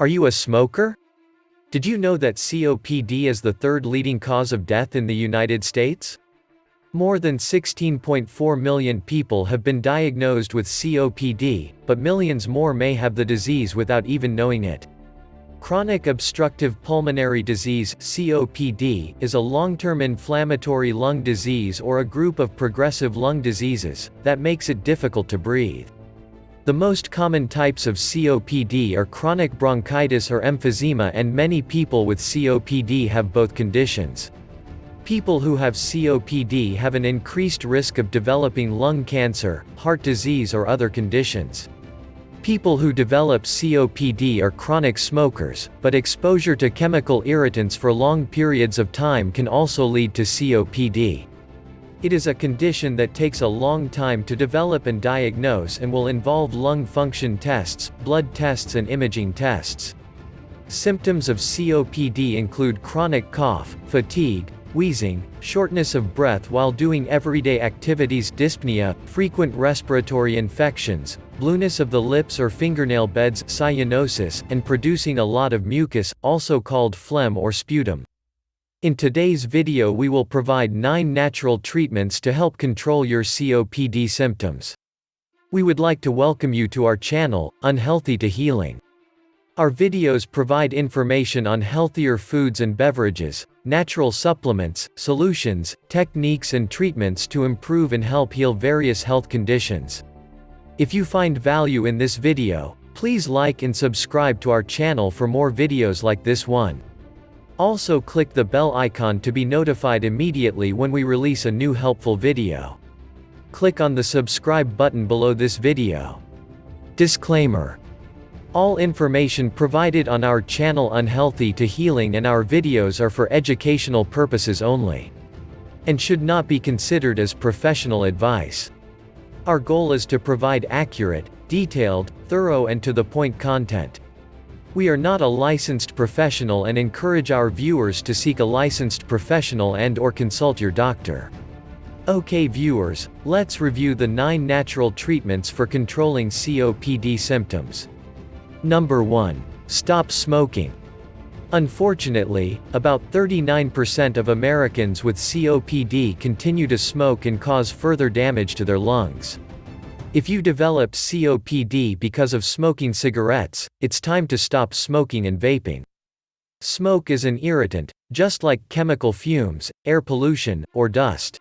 Are you a smoker? Did you know that COPD is the third leading cause of death in the United States? More than 16.4 million people have been diagnosed with COPD, but millions more may have the disease without even knowing it. Chronic obstructive pulmonary disease (COPD) is a long-term inflammatory lung disease or a group of progressive lung diseases that makes it difficult to breathe. The most common types of COPD are chronic bronchitis or emphysema, and many people with COPD have both conditions. People who have COPD have an increased risk of developing lung cancer, heart disease or other conditions. People who develop COPD are chronic smokers, but exposure to chemical irritants for long periods of time can also lead to COPD. It is a condition that takes a long time to develop and diagnose and will involve lung function tests, blood tests and imaging tests. Symptoms of COPD include chronic cough, fatigue, wheezing, shortness of breath while doing everyday activities, dyspnea, frequent respiratory infections, blueness of the lips or fingernail beds, cyanosis, and producing a lot of mucus, also called phlegm or sputum. In today's video we will provide 9 natural treatments to help control your COPD symptoms. We would like to welcome you to our channel, Unhealthy to Healing. Our videos provide information on healthier foods and beverages, natural supplements, solutions, techniques and treatments to improve and help heal various health conditions. If you find value in this video, please like and subscribe to our channel for more videos like this one. Also click the bell icon to be notified immediately when we release a new helpful video. Click on the subscribe button below this video. Disclaimer: all information provided on our channel Unhealthy to Healing and our videos are for educational purposes only, and should not be considered as professional advice. Our goal is to provide accurate, detailed, thorough and to-the-point content. We are not a licensed professional and encourage our viewers to seek a licensed professional and/or consult your doctor. Okay viewers, let's review the 9 natural treatments for controlling COPD symptoms. Number 1. Stop smoking. Unfortunately, about 39% of Americans with COPD continue to smoke and cause further damage to their lungs. If you developed COPD because of smoking cigarettes, it's time to stop smoking and vaping. Smoke is an irritant, just like chemical fumes, air pollution, or dust.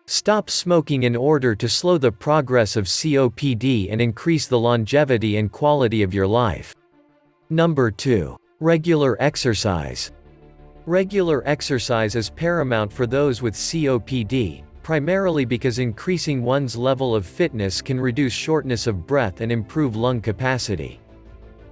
Stop smoking in order to slow the progress of COPD and increase the longevity and quality of your life. Number 2. Regular exercise. Regular exercise is paramount for those with COPD, primarily because increasing one's level of fitness can reduce shortness of breath and improve lung capacity.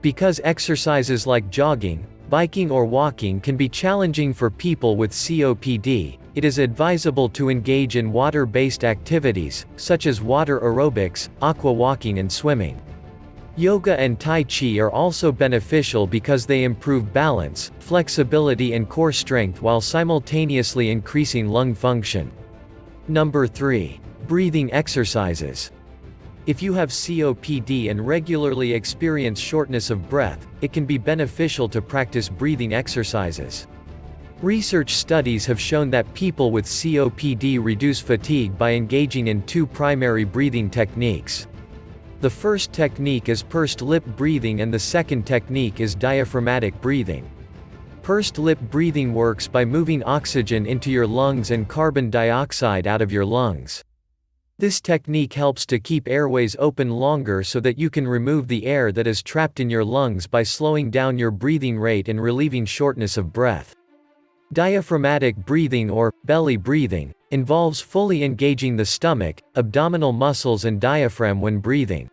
Because exercises like jogging, biking or walking can be challenging for people with COPD, it is advisable to engage in water-based activities, such as water aerobics, aqua walking and swimming. Yoga and Tai Chi are also beneficial because they improve balance, flexibility and core strength while simultaneously increasing lung function. Number 3. Breathing exercises. If you have COPD and regularly experience shortness of breath, it can be beneficial to practice breathing exercises. Research studies have shown that people with COPD reduce fatigue by engaging in 2 primary breathing techniques. The first technique is pursed lip breathing and the second technique is diaphragmatic breathing. Pursed lip breathing works by moving oxygen into your lungs and carbon dioxide out of your lungs. This technique helps to keep airways open longer so that you can remove the air that is trapped in your lungs by slowing down your breathing rate and relieving shortness of breath. Diaphragmatic breathing or belly breathing involves fully engaging the stomach, abdominal muscles and diaphragm when breathing.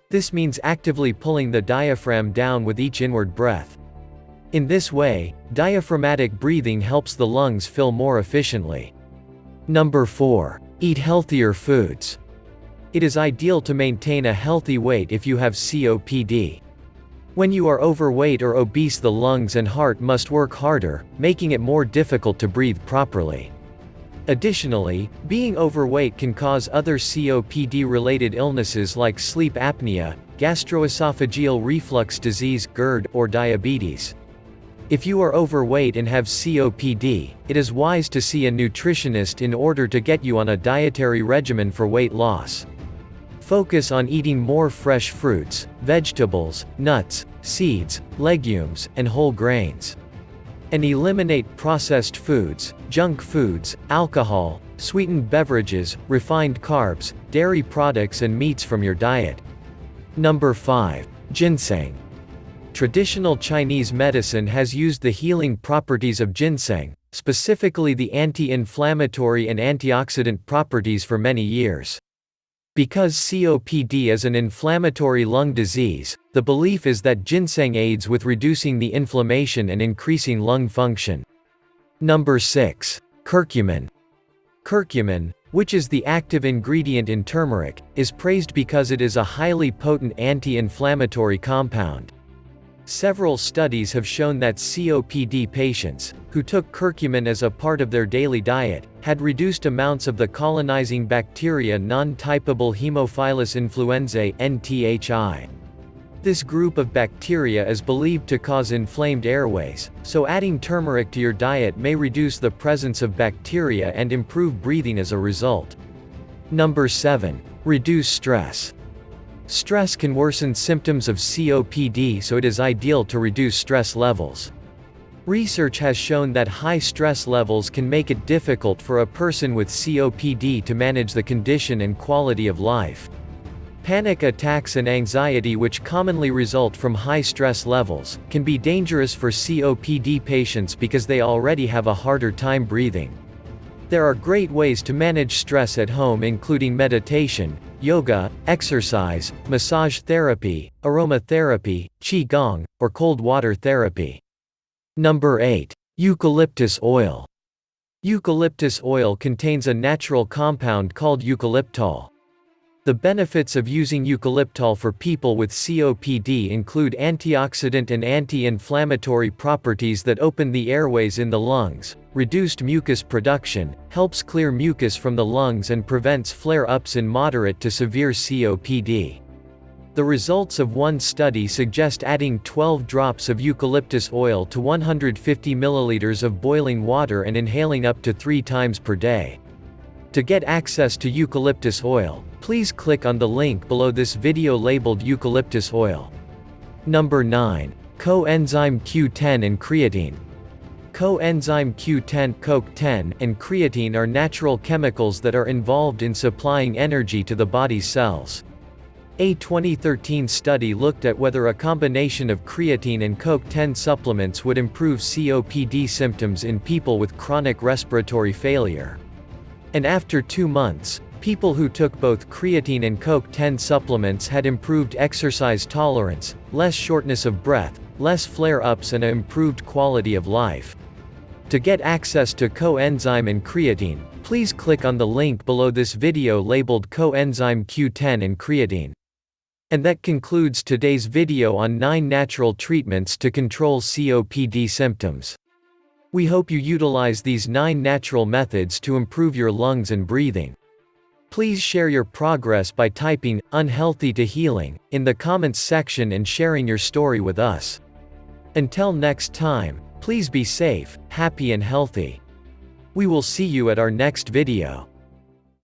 This means actively pulling the diaphragm down with each inward breath. In this way, diaphragmatic breathing helps the lungs fill more efficiently. Number 4. Eat healthier foods. It is ideal to maintain a healthy weight if you have COPD. When you are overweight or obese, the lungs and heart must work harder, making it more difficult to breathe properly. Additionally, being overweight can cause other COPD-related illnesses like sleep apnea, gastroesophageal reflux disease (GERD), or diabetes. If you are overweight and have COPD, it is wise to see a nutritionist in order to get you on a dietary regimen for weight loss. Focus on eating more fresh fruits, vegetables, nuts, seeds, legumes, and whole grains. And eliminate processed foods, junk foods, alcohol, sweetened beverages, refined carbs, dairy products and meats from your diet. Number 5. Ginseng. Traditional Chinese medicine has used the healing properties of ginseng, specifically the anti-inflammatory and antioxidant properties, for many years. Because COPD is an inflammatory lung disease, the belief is that ginseng aids with reducing the inflammation and increasing lung function. Number 6. Curcumin. Curcumin, which is the active ingredient in turmeric, is praised because it is a highly potent anti-inflammatory compound. Several studies have shown that COPD patients, who took curcumin as a part of their daily diet, had reduced amounts of the colonizing bacteria non-typable Haemophilus influenzae (NTHI). This group of bacteria is believed to cause inflamed airways, so adding turmeric to your diet may reduce the presence of bacteria and improve breathing as a result. Number 7. Reduce stress. Stress can worsen symptoms of COPD, so it is ideal to reduce stress levels. Research has shown that high stress levels can make it difficult for a person with COPD to manage the condition and quality of life. Panic attacks and anxiety, which commonly result from high stress levels, can be dangerous for COPD patients because they already have a harder time breathing. There are great ways to manage stress at home, including meditation, yoga, exercise, massage therapy, aromatherapy, qigong, or cold water therapy. Number 8. Eucalyptus oil. Eucalyptus oil contains a natural compound called eucalyptol. The benefits of using eucalyptol for people with COPD include antioxidant and anti-inflammatory properties that open the airways in the lungs, reduced mucus production, helps clear mucus from the lungs and prevents flare-ups in moderate to severe COPD. The results of one study suggest adding 12 drops of eucalyptus oil to 150 milliliters of boiling water and inhaling up to 3 times per day. To get access to eucalyptus oil, please click on the link below this video labeled eucalyptus oil. Number 9. Co-enzyme Q10 and creatine. Co-enzyme Q10, Co-10, and creatine are natural chemicals that are involved in supplying energy to the body's cells. A 2013 study looked at whether a combination of creatine and Co-10 supplements would improve COPD symptoms in people with chronic respiratory failure. And after 2 months, people who took both creatine and Co-10 supplements had improved exercise tolerance, less shortness of breath, less flare-ups and an improved quality of life. To get access to coenzyme and creatine, please click on the link below this video labeled coenzyme Q10 and creatine. And that concludes today's video on 9 natural treatments to control COPD symptoms. We hope you utilize these 9 natural methods to improve your lungs and breathing. Please share your progress by typing "unhealthy to healing" in the comments section and sharing your story with us. Until next time, please be safe, happy and healthy. We will see you at our next video.